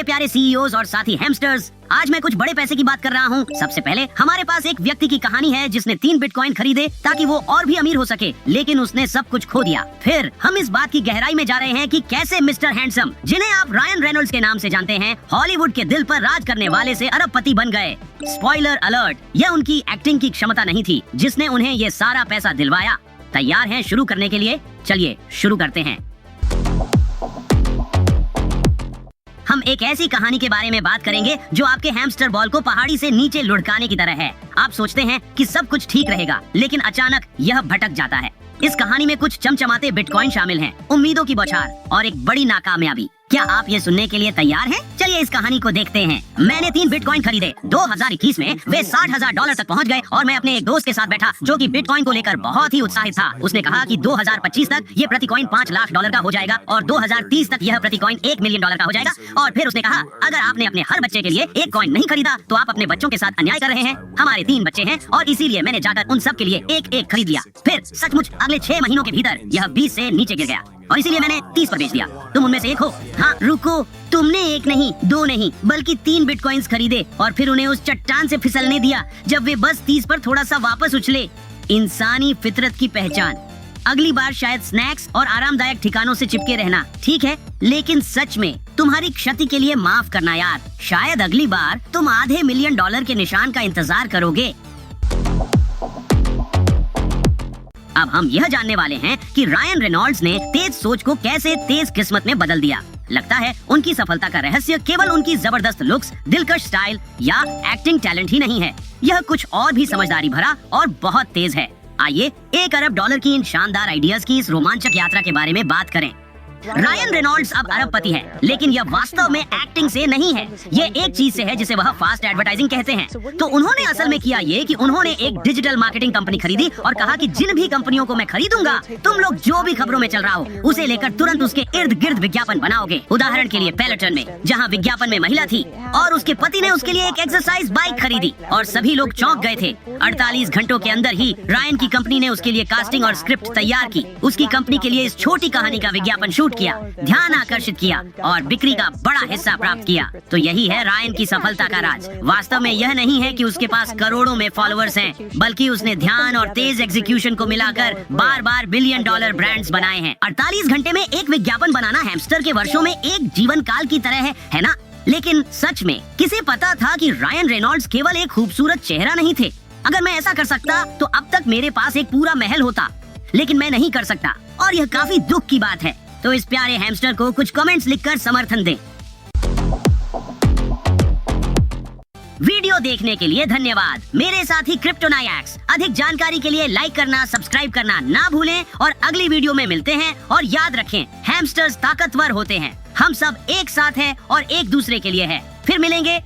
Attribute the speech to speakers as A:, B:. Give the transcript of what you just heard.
A: मेरे प्यारे सीईओज और साथी हैमस्टर्स, आज मैं कुछ बड़े पैसे की बात कर रहा हूँ। सबसे पहले हमारे पास एक व्यक्ति की कहानी है जिसने 3 बिटकॉइन खरीदे ताकि वो और भी अमीर हो सके, लेकिन उसने सब कुछ खो दिया। फिर हम इस बात की गहराई में जा रहे हैं कि कैसे मिस्टर हैंडसम, जिन्हें आप रायन रेनॉल्ड्स के नाम से जानते हैं, हॉलीवुड के दिल पर राज करने वाले से अरबपति बन गए। स्पॉइलर अलर्ट, यह उनकी एक्टिंग की क्षमता नहीं थी जिसने उन्हें ये सारा पैसा दिलवाया। तैयार हैं शुरू करने के लिए? चलिए शुरू करते हैं। हम एक ऐसी कहानी के बारे में बात करेंगे जो आपके हैमस्टर बॉल को पहाड़ी से नीचे लुढ़काने की तरह है। आप सोचते हैं कि सब कुछ ठीक रहेगा, लेकिन अचानक यह भटक जाता है। इस कहानी में कुछ चमचमाते बिटकॉइन शामिल हैं, उम्मीदों की बौछार और एक बड़ी नाकामयाबी। क्या आप ये सुनने के लिए तैयार हैं? चलिए इस कहानी को देखते हैं। मैंने 3 बिटकॉइन खरीदे। 2021 में वे $60,000 तक पहुंच गए और मैं अपने एक दोस्त के साथ बैठा जो कि बिटकॉइन को लेकर बहुत ही उत्साहित था। उसने कहा कि 2025 तक ये प्रति कॉइन $5 लाख का हो जाएगा और 2030 तक यह प्रति कॉइन $1 मिलियन का हो जाएगा। और फिर उसने कहा, अगर आपने अपने हर बच्चे के लिए एक कॉइन नहीं खरीदा तो आप अपने बच्चों के साथ अन्याय कर रहे हैं। हमारे 3 बच्चे हैं और इसीलिए मैंने जाकर उन सब के लिए एक खरीद लिया। फिर सचमुच अगले 6 महीनों के भीतर यह 20 से नीचे गिर गया और इसीलिए मैंने 30 पर बेच दिया। तुम उनमें से एक हो? हाँ, रुको, तुमने 1 नहीं, 2 नहीं, बल्कि 3 बिटकॉइंस खरीदे और फिर उन्हें उस चट्टान से फिसलने दिया जब वे बस 30 पर थोड़ा सा वापस उछले। इंसानी फितरत की पहचान। अगली बार शायद स्नैक्स और आरामदायक ठिकानों से चिपके रहना ठीक है, लेकिन सच में तुम्हारी क्षति के लिए माफ करना यार। शायद अगली बार तुम $500 मिलियन के निशान का इंतजार करोगे। अब हम यह जानने वाले हैं कि रायन रेनॉल्ड्स ने तेज सोच को कैसे तेज किस्मत में बदल दिया। लगता है उनकी सफलता का रहस्य केवल उनकी जबरदस्त लुक्स, दिलकश स्टाइल या एक्टिंग टैलेंट ही नहीं है। यह कुछ और भी समझदारी भरा और बहुत तेज है। आइए $1 अरब की इन शानदार आइडियाज की इस रोमांचक यात्रा के बारे में बात करें। रायन रेनॉल्ड्स अब अरबपति है, लेकिन यह वास्तव में एक्टिंग से नहीं है। ये एक चीज से है जिसे वह फास्ट एडवर्टाइजिंग कहते हैं। तो उन्होंने असल में किया ये कि उन्होंने एक डिजिटल मार्केटिंग कंपनी खरीदी और कहा कि जिन भी कंपनियों को मैं खरीदूंगा, तुम लोग जो भी खबरों में चल रहा हो उसे लेकर तुरंत उसके इर्द गिर्द विज्ञापन बनाओगे। उदाहरण के लिए पेलेटन में, जहाँ विज्ञापन में महिला थी और उसके पति ने उसके लिए एक एक्सरसाइज बाइक खरीदी और सभी लोग चौंक गए थे। 48 घंटों के अंदर ही रायन की कंपनी ने उसके लिए कास्टिंग और स्क्रिप्ट तैयार की, उसकी कंपनी के लिए इस छोटी कहानी का विज्ञापन शूट किया, ध्यान आकर्षित किया और बिक्री का बड़ा हिस्सा प्राप्त किया। तो यही है रायन की सफलता का राज। वास्तव में यह नहीं है कि उसके पास करोड़ों में फॉलोअर्स हैं, बल्कि उसने ध्यान और तेज एग्जीक्यूशन को मिलाकर बार-बार $1 बिलियन ब्रांड्स बनाए हैं। 48 घंटे में एक विज्ञापन बनाना हैमस्टर के वर्षों में एक जीवन काल की तरह है ना? लेकिन सच में किसे पता था कि रायन रेनॉल्ड्स केवल एक खूबसूरत चेहरा नहीं थे। अगर मैं ऐसा कर सकता तो अब तक मेरे पास एक पूरा महल होता, लेकिन मैं नहीं कर सकता और यह काफी दुख की बात है। तो इस प्यारे हैमस्टर को कुछ कमेंट्स लिखकर समर्थन दें। वीडियो देखने के लिए धन्यवाद। मेरे साथी क्रिप्टोनायक्स, अधिक जानकारी के लिए लाइक करना, सब्सक्राइब करना ना भूलें और अगली वीडियो में मिलते हैं। और याद रखें, हैमस्टर्स ताकतवर होते हैं। हम सब एक साथ हैं और एक दूसरे के लिए है। फिर मिलेंगे